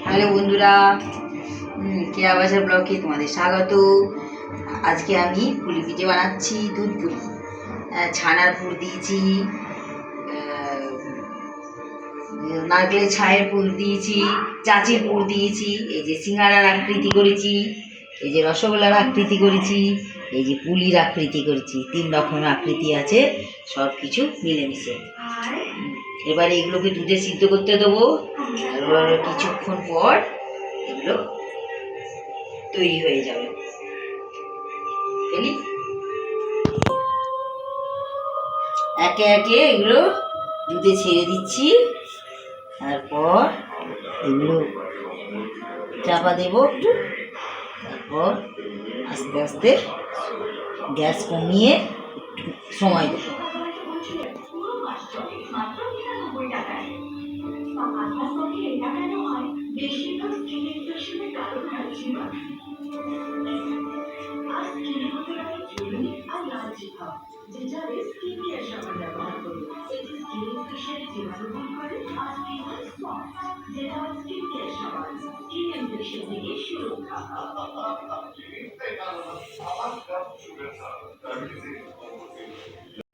Hello বন্ধুরা, কেয়া বাজার ব্লগে তোমাদের স্বাগত। আজকে আমি পুলি পিঠে বানাচ্ছি, দুধ পুলি। ছানার পুর দিয়েছি, নারকেলের ছায়ের পুর দিয়েছি, চাচির পুর দিয়েছি, এই যে সিঙ্গারার আকৃতি করেছি, এই যে রসগোল্লার আকৃতি করেছি, এই যে পুলির আকৃতি করেছি। 3 রকমের আকৃতি আছে, সব কিছু মিলেমিশে। এবারে এগুলোকে দুধে সিদ্ধ করতে দেবো। এবার কিছুক্ষণ পর এগুলো তৈরি হয়ে যাবে। একে একে এগুলো দুধে ছেড়ে দিচ্ছি। তারপর এগুলো চাপা দেব একটু। তারপর আস্তে আস্তে গ্যাস কমিয়ে একটু সময় দেব।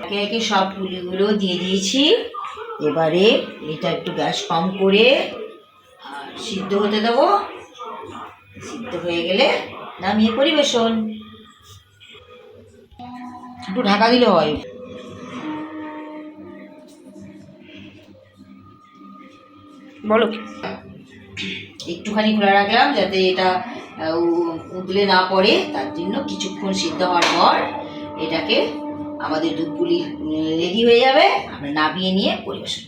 একে একে সব পুলিগুলো দিয়ে দিয়েছি। এবারে এটা একটু গ্যাস কম করে সিদ্ধ হতে দেবো। সিদ্ধ হয়ে গেলে নামিয়ে পরিবেশন। একটু ঢাকা দিলে হয়। বলো, একটুখানি খোলা রাখলাম যাতে এটা উতলে না পড়ে। তার জন্য কিছুক্ষণ সিদ্ধ হওয়ার পর এটাকে আমাদের দুধ পুলি রেডি হয়ে যাবে। আমরা নামিয়ে নিয়ে পরিবেশন